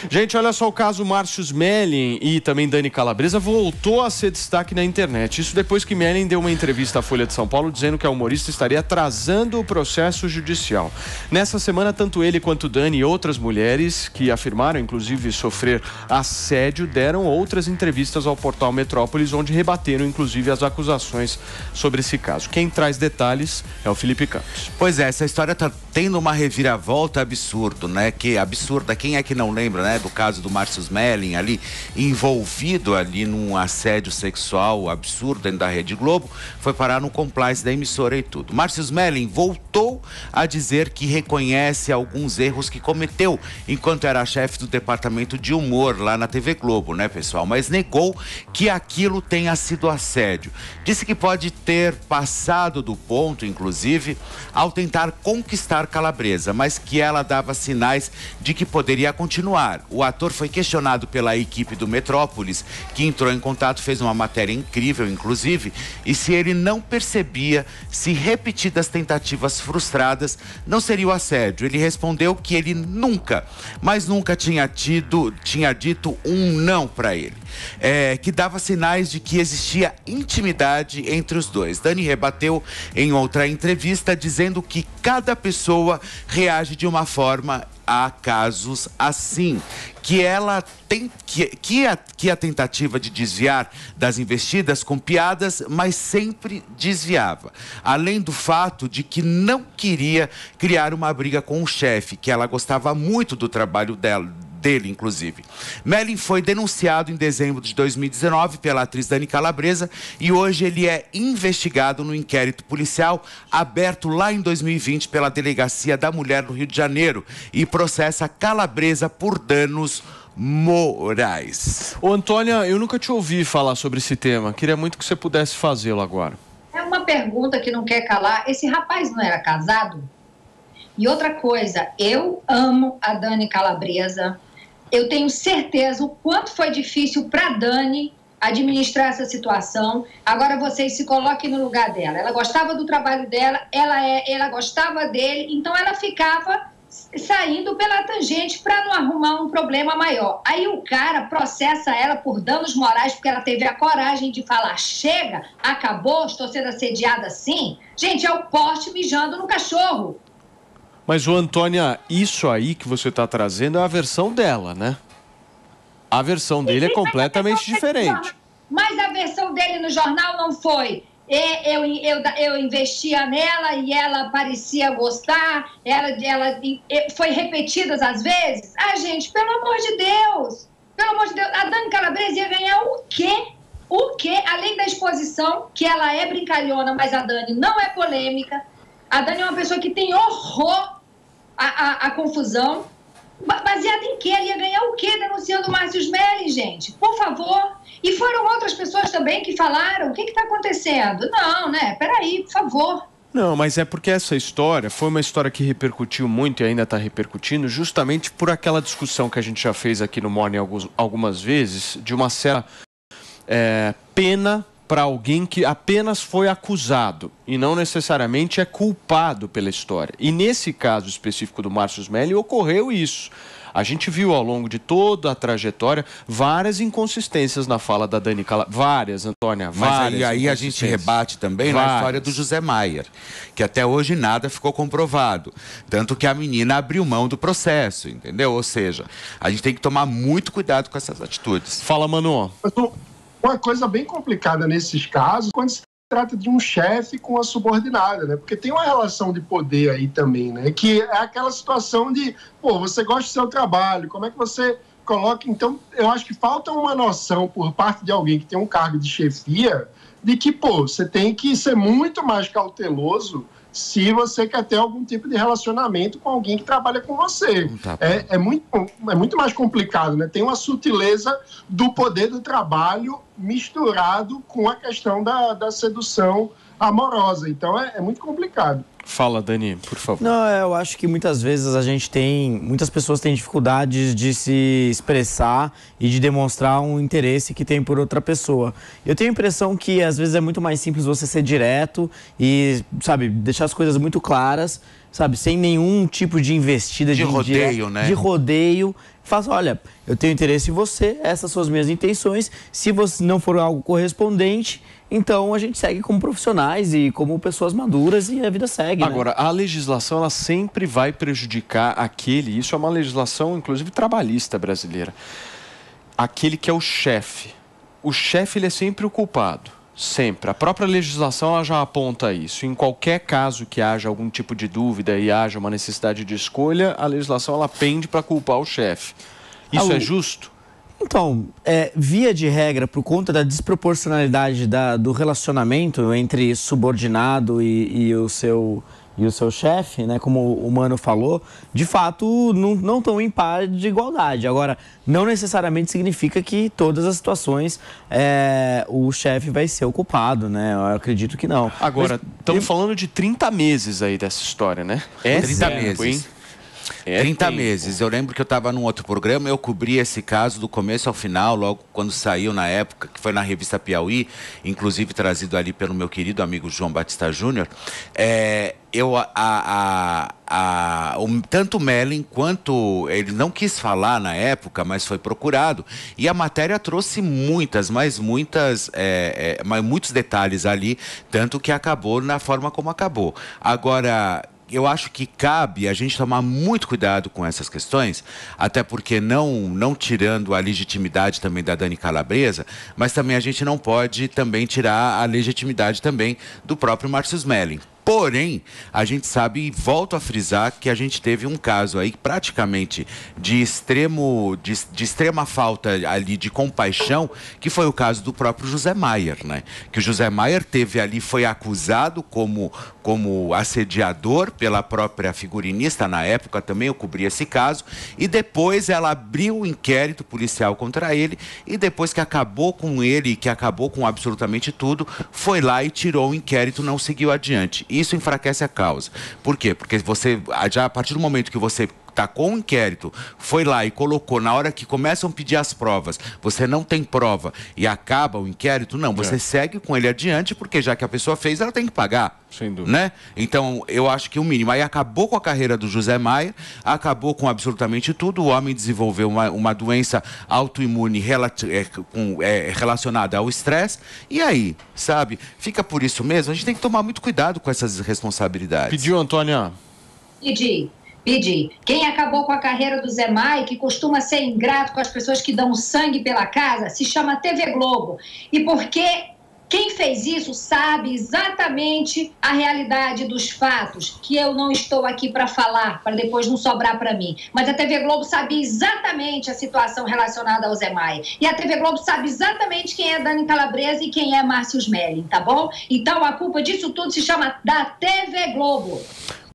Gente, olha só, o caso Márcio Smelling e também Dani Calabresa voltou a ser destaque na internet. Isso depois que Smelling deu uma entrevista à Folha de São Paulo dizendo que a humorista estaria atrasando o processo judicial. Nessa semana, tanto ele quanto Dani e outras mulheres que afirmaram, inclusive, sofrer assédio, deram outras entrevistas ao portal Metrópolis, onde rebateram, inclusive, as acusações sobre esse caso. Quem traz detalhes é o Felipe Campos. Pois é, essa história está tendo uma reviravolta absurda, né? Absurda, quem é que não lembra, né? Do caso do Márcio Smelling ali, envolvido ali num assédio sexual absurdo dentro da Rede Globo, foi parar no compliance da emissora e tudo. Márcio Smelling voltou a dizer que reconhece alguns erros que cometeu enquanto era chefe do departamento de humor lá na TV Globo, né, pessoal? Mas negou que aquilo tenha sido assédio. Disse que pode ter passado do ponto, inclusive, ao tentar conquistar Calabresa, mas que ela dava sinais de que poderia continuar. O ator foi questionado pela equipe do Metrópolis, que entrou em contato, fez uma matéria incrível, inclusive, e se ele não percebia se repetidas tentativas frustradas não seria o assédio. Ele respondeu que ele nunca, mas nunca tinha dito um não para ele. Que dava sinais de que existia intimidade entre os dois. Dani rebateu em outra entrevista dizendo que cada pessoa reage de uma forma a casos assim, que a tentativa de desviar das investidas com piadas, mas sempre desviava. Além do fato de que não queria criar uma briga com o chefe, que ela gostava muito do trabalho dele, inclusive. Smelling foi denunciado em dezembro de 2019 pela atriz Dani Calabresa e hoje ele é investigado no inquérito policial aberto lá em 2020 pela Delegacia da Mulher do Rio de Janeiro e processa Calabresa por danos morais. Ô, Antônia, eu nunca te ouvi falar sobre esse tema. Queria muito que você pudesse fazê-lo agora. É uma pergunta que não quer calar. Esse rapaz não era casado? E outra coisa, eu amo a Dani Calabresa. Eu tenho certeza o quanto foi difícil para a Dani administrar essa situação. Agora vocês se coloquem no lugar dela. Ela gostava do trabalho dela, ela gostava dele, então ela ficava saindo pela tangente para não arrumar um problema maior. Aí o cara processa ela por danos morais porque ela teve a coragem de falar: chega, acabou, estou sendo assediada assim. Gente, é o poste mijando no cachorro. Mas, ô, Antônia, isso aí que você está trazendo é a versão dela, né? A versão dele é completamente diferente. Mas a versão dele no jornal não foi: eu investia nela e ela parecia gostar, foi repetidas às vezes. Ah, gente, pelo amor de Deus, a Dani Calabresa ia ganhar o quê? O quê? Além da exposição, que ela é brincalhona, mas a Dani não é polêmica. A Dani é uma pessoa que tem horror à confusão. Baseada em quê? Ela ia ganhar o quê denunciando o Márcio Smelling, gente? Por favor. E foram outras pessoas também que falaram: o que está acontecendo? Não, né? Peraí, por favor. Não, mas é porque essa história foi uma história que repercutiu muito e ainda está repercutindo justamente por aquela discussão que a gente já fez aqui no Morning algumas vezes, de uma certa pena para alguém que apenas foi acusado e não necessariamente é culpado pela história. E nesse caso específico do Márcio Smelling ocorreu isso. A gente viu ao longo de toda a trajetória várias inconsistências na fala da Dani Calabresa. Várias, Antônia, várias. Mas aí a gente rebate também na história do José Maier, que até hoje nada ficou comprovado. Tanto que a menina abriu mão do processo, entendeu? Ou seja, a gente tem que tomar muito cuidado com essas atitudes. Fala, Manu. Uma coisa bem complicada nesses casos, quando se trata de um chefe com a subordinada, né? Porque tem uma relação de poder aí também, né? Que é aquela situação de, você gosta do seu trabalho, como é que você coloca... Então, eu acho que falta uma noção por parte de alguém que tem um cargo de chefia de que, você tem que ser muito mais cauteloso se você quer ter algum tipo de relacionamento com alguém que trabalha com você. É muito mais complicado, né? Tem uma sutileza do poder do trabalho misturado com a questão da sedução amorosa. Então, é muito complicado. Fala, Dani, por favor. Não, eu acho que muitas vezes muitas pessoas têm dificuldades de se expressar e de demonstrar um interesse que tem por outra pessoa. Eu tenho a impressão que às vezes é muito mais simples você ser direto e, deixar as coisas muito claras, sem nenhum tipo de investida. De rodeio, né? De rodeio. Faça, olha, eu tenho interesse em você, essas são as minhas intenções, se você não for algo correspondente, então a gente segue como profissionais e como pessoas maduras e a vida segue. Agora, a legislação, ela sempre vai prejudicar isso é uma legislação, inclusive, trabalhista brasileira, aquele que é o chefe. O chefe, ele é sempre o culpado. Sempre. A própria legislação ela já aponta isso. Em qualquer caso que haja algum tipo de dúvida e haja uma necessidade de escolha, a legislação ela pende para culpar o chefe. Isso é justo? Então, via de regra, por conta da desproporcionalidade do relacionamento entre subordinado e o seu chefe, né, como o Mano falou, de fato não estão em par de igualdade. Agora, não necessariamente significa que todas as situações o chefe vai ser o culpado, né? Eu acredito que não. Agora, estamos falando de 30 meses aí dessa história, né? 30 meses. Hein? 30 meses. Eu lembro que eu estava num outro programa, eu cobri esse caso do começo ao final, logo quando saiu na época, que foi na revista Piauí, inclusive trazido ali pelo meu querido amigo João Batista Júnior. Tanto o Mellin quanto ele não quis falar na época, mas foi procurado. E a matéria trouxe muitos detalhes ali, tanto que acabou na forma como acabou. Agora, eu acho que cabe a gente tomar muito cuidado com essas questões, até porque não tirando a legitimidade também da Dani Calabresa, mas também a gente não pode também tirar a legitimidade também do próprio Márcio Mellin. Porém, a gente sabe, e volto a frisar, que a gente teve um caso aí praticamente de extrema falta ali de compaixão, que foi o caso do próprio José Maier, né? Que o José Maier foi acusado como assediador pela própria figurinista, na época também eu cobri esse caso, e depois ela abriu um inquérito policial contra ele, e depois que acabou com ele, que acabou com absolutamente tudo, foi lá e tirou o inquérito, não seguiu adiante. Isso enfraquece a causa. Por quê? Porque você, já a partir do momento que você tacou um inquérito, foi lá e colocou, na hora que começam a pedir as provas, você não tem prova e acaba o inquérito, não, você segue com ele adiante, porque já que a pessoa fez, ela tem que pagar. Sem dúvida. Né? Então, eu acho que o mínimo. Aí acabou com a carreira do José Maier, acabou com absolutamente tudo, o homem desenvolveu uma doença autoimune relacionada ao estresse, e aí, sabe, fica por isso mesmo, a gente tem que tomar muito cuidado com essas responsabilidades. Pediu, Antônia? Pedi. Quem acabou com a carreira do Zé Maia, que costuma ser ingrato com as pessoas que dão sangue pela casa, se chama TV Globo. E porque quem fez isso sabe exatamente a realidade dos fatos, que eu não estou aqui para falar, para depois não sobrar para mim. Mas a TV Globo sabia exatamente a situação relacionada ao Zé Maia. E a TV Globo sabe exatamente quem é Dani Calabresa e quem é Márcio Mellin, tá bom? Então a culpa disso tudo se chama da TV Globo.